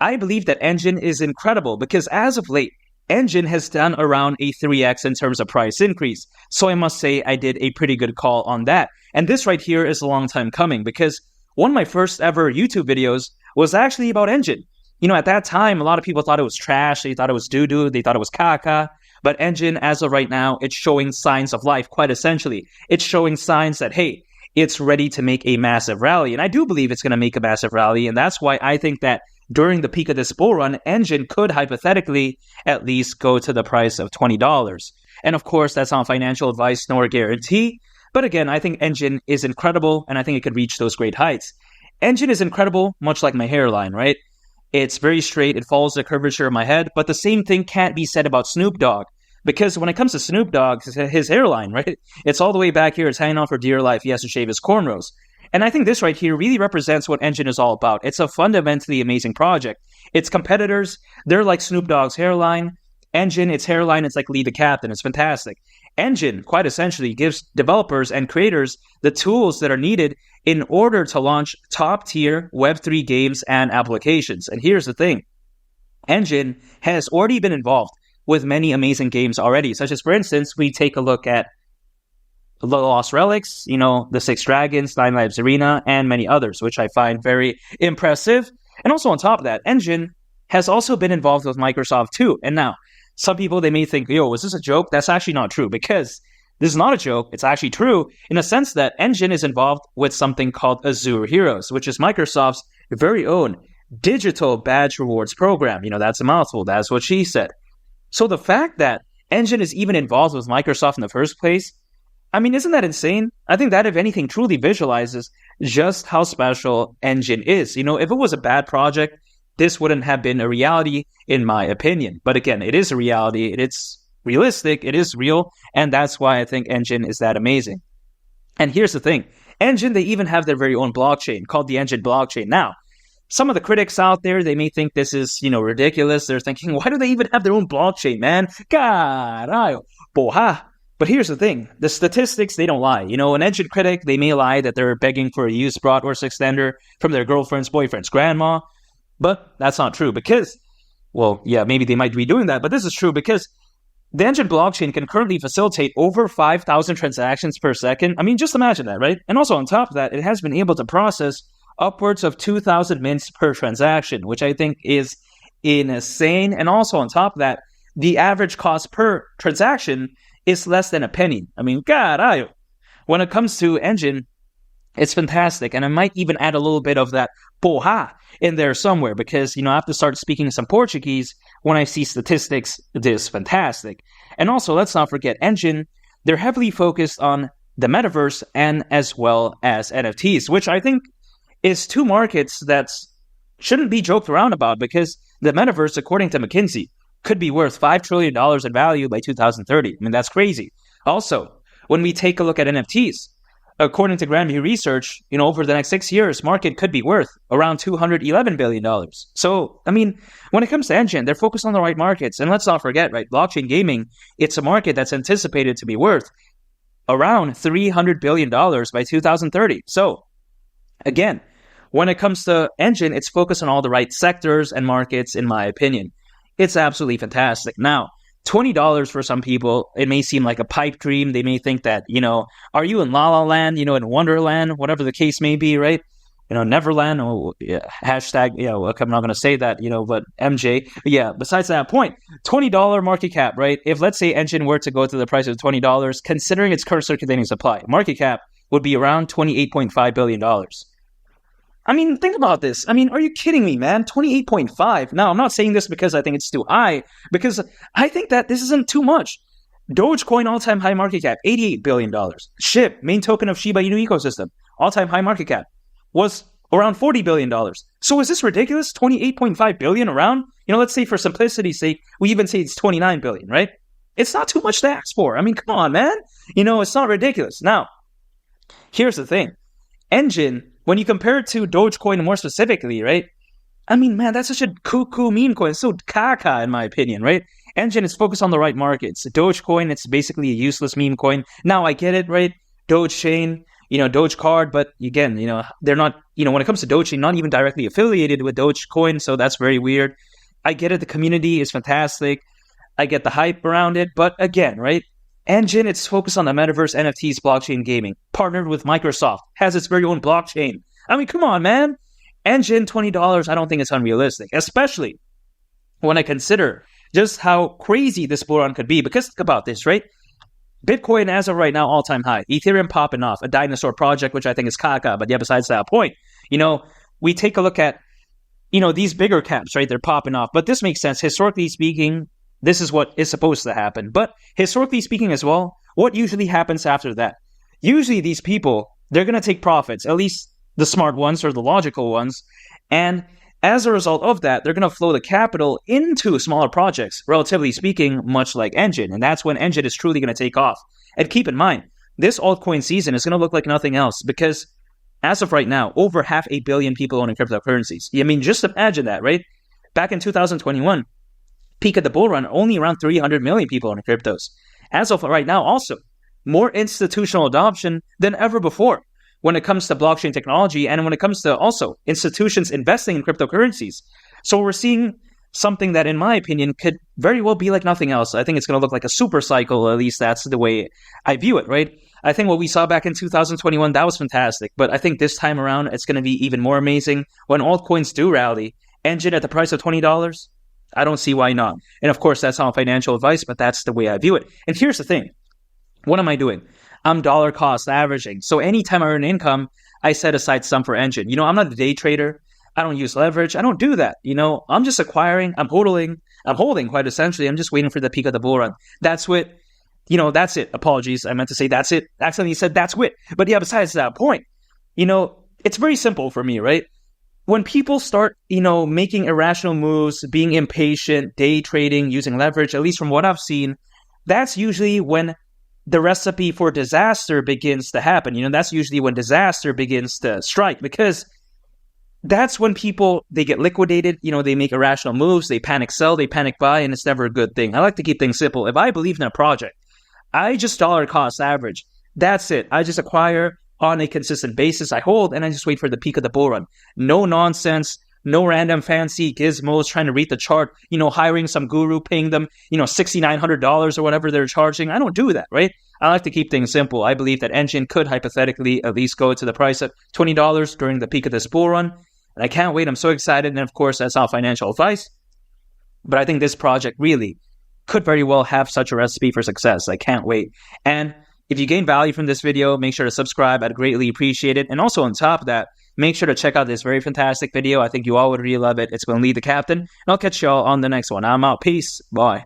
I believe that Enjin is incredible because as of late, Enjin has done around a 3x in terms of price increase. So I must say I did a pretty good call on that. And this right here is a long time coming because one of my first ever YouTube videos was actually about Enjin. At that time, a lot of people thought it was trash. They thought it was doo-doo. They thought it was caca. But Enjin, as of right now, it's showing signs of life, quite essentially. It's showing signs that, hey, it's ready to make a massive rally. And I do believe it's going to make a massive rally. And that's why I think that during the peak of this bull run, Enjin could hypothetically at least go to the price of $20. And of course, that's not financial advice nor a guarantee. But again, I think Enjin is incredible, and I think it could reach those great heights. Enjin is incredible, much like my hairline, right? It's very straight. It follows the curvature of my head. But the same thing can't be said about Snoop Dogg. Because when it comes to Snoop Dogg, his hairline, right? It's all the way back here. It's hanging on for dear life. He has to shave his cornrows. And I think this right here really represents what Enjin is all about. It's a fundamentally amazing project. Its competitors, they're like Snoop Dogg's hairline. Enjin, its hairline, it's like Lee the Captain. It's fantastic. Enjin, quite essentially, gives developers and creators the tools that are needed in order to launch top-tier Web3 games and applications. And here's the thing. Enjin has already been involved with many amazing games already, such as, for instance, we take a look at The Lost Relics, The Six Dragons, Nine Lives Arena, and many others, which I find very impressive. And also on top of that, Enjin has also been involved with Microsoft too. And now, some people, they may think, was this a joke? That's actually not true, because this is not a joke. It's actually true in a sense that Enjin is involved with something called Azure Heroes, which is Microsoft's very own digital badge rewards program. That's a mouthful. That's what she said. So the fact that Enjin is even involved with Microsoft in the first place, isn't that insane? I think that, if anything, truly visualizes just how special Enjin is. If it was a bad project, this wouldn't have been a reality, in my opinion. But again, it is a reality. It's realistic. It is real. And that's why I think Enjin is that amazing. And here's the thing. Enjin, they even have their very own blockchain called the Enjin blockchain. Now, some of the critics out there, they may think this is, ridiculous. They're thinking, why do they even have their own blockchain, man? Carajo, porra. But here's the thing. The statistics, they don't lie. An Enjin critic, they may lie that they're begging for a used bratwurst extender from their girlfriend's boyfriend's grandma. But that's not true because, maybe they might be doing that. But this is true because the Enjin blockchain can currently facilitate over 5,000 transactions per second. Just imagine that, right? And also on top of that, it has been able to process upwards of 2,000 mints per transaction, which I think is insane. And also on top of that, the average cost per transaction is less than a penny. God, when it comes to Enjin, it's fantastic. And I might even add a little bit of that porra in there somewhere because, I have to start speaking some Portuguese when I see statistics this fantastic. And also, let's not forget, Enjin, they're heavily focused on the metaverse and as well as NFTs, which I think is two markets that shouldn't be joked around about because the metaverse, according to McKinsey, could be worth $5 trillion in value by 2030. That's crazy. Also, when we take a look at NFTs, according to Grand View Research, over the next 6 years, market could be worth around $211 billion. So, when it comes to Enjin, they're focused on the right markets. And let's not forget, right, blockchain gaming, it's a market that's anticipated to be worth around $300 billion by 2030. So, again, when it comes to Enjin, it's focused on all the right sectors and markets, in my opinion. It's absolutely fantastic. Now, $20 for some people, it may seem like a pipe dream. They may think that, are you in La La Land, in Wonderland, whatever the case may be, right? Neverland, hashtag, I'm not going to say that, but MJ. But yeah, besides that point, $20 market cap, right? If let's say Enjin were to go to the price of $20, considering its current circulating supply, market cap would be around $28.5 billion. Think about this. Are you kidding me, man? 28.5. Now, I'm not saying this because I think it's too high, because I think that this isn't too much. Dogecoin all-time high market cap, $88 billion. SHIB, main token of Shiba Inu ecosystem, all-time high market cap, was around $40 billion. So is this ridiculous? 28.5 billion around? Let's say for simplicity's sake, we even say it's 29 billion, right? It's not too much to ask for. Come on, man. It's not ridiculous. Now, here's the thing. Enjin, when you compare it to Dogecoin more specifically, right? Man, that's such a cuckoo meme coin. It's so caca, in my opinion, right? Enjin is focused on the right markets. Dogecoin, it's basically a useless meme coin. Now, I get it, right? Doge chain, Doge Card, but again, they're not, when it comes to Doge, not even directly affiliated with Dogecoin, so that's very weird. I get it, the community is fantastic. I get the hype around it, but again, right? Enjin, it's focused on the metaverse, NFTs, blockchain gaming. Partnered with Microsoft, has its very own blockchain. I mean, come on, man. Enjin, $20, I don't think it's unrealistic, especially when I consider just how crazy this bull run could be. Because think about this, right? Bitcoin, as of right now, all-time high. Ethereum popping off. A dinosaur project, which I think is caca. But yeah, besides that point, we take a look at, these bigger caps, right? They're popping off. But this makes sense. Historically speaking, this is what is supposed to happen. But historically speaking as well, what usually happens after that? Usually these people, they're going to take profits, at least the smart ones or the logical ones. And as a result of that, they're going to flow the capital into smaller projects, relatively speaking, much like Enjin. And that's when Enjin is truly going to take off. And keep in mind, this altcoin season is going to look like nothing else because as of right now, over 500 million people owning cryptocurrencies. I mean, just imagine that, right? Back in 2021, peak of the bull run, only around 300 million people owning cryptos. As of right now, also, more institutional adoption than ever before when it comes to blockchain technology and when it comes to also institutions investing in cryptocurrencies. So we're seeing something that, in my opinion, could very well be like nothing else. I think it's going to look like a super cycle. At least that's the way I view it, right? I think what we saw back in 2021, that was fantastic. But I think this time around, it's going to be even more amazing when altcoins do rally. Enjin at the price of $20, I don't see why not. And of course, that's not financial advice, but that's the way I view it. And here's the thing. What am I doing? I'm dollar cost averaging. So anytime I earn income, I set aside some for Enjin. I'm not a day trader. I don't use leverage. I don't do that. I'm just acquiring. I'm holding quite essentially. I'm just waiting for the peak of the bull run. That's what, that's it. Apologies. I meant to say that's it. Accidentally said that's it. But yeah, besides that point, it's very simple for me, right? When people start, making irrational moves, being impatient, day trading, using leverage, at least from what I've seen, that's usually when the recipe for disaster begins to happen. That's usually when disaster begins to strike because that's when people, they get liquidated, they make irrational moves, they panic sell, they panic buy, and it's never a good thing. I like to keep things simple. If I believe in a project, I just dollar cost average. That's it. I just acquire on a consistent basis. I hold and I just wait for the peak of the bull run. No nonsense. No random fancy gizmos trying to read the chart, hiring some guru, paying them, $6,900 or whatever they're charging. I don't do that, right? I like to keep things simple. I believe that Enjin could hypothetically at least go to the price of $20 during the peak of this bull run. And I can't wait. I'm so excited. And of course, that's not financial advice. But I think this project really could very well have such a recipe for success. I can't wait. And if you gain value from this video, make sure to subscribe. I'd greatly appreciate it. And also on top of that, make sure to check out this very fantastic video. I think you all would really love it. It's going to lead the captain. And I'll catch y'all on the next one. I'm out. Peace. Bye.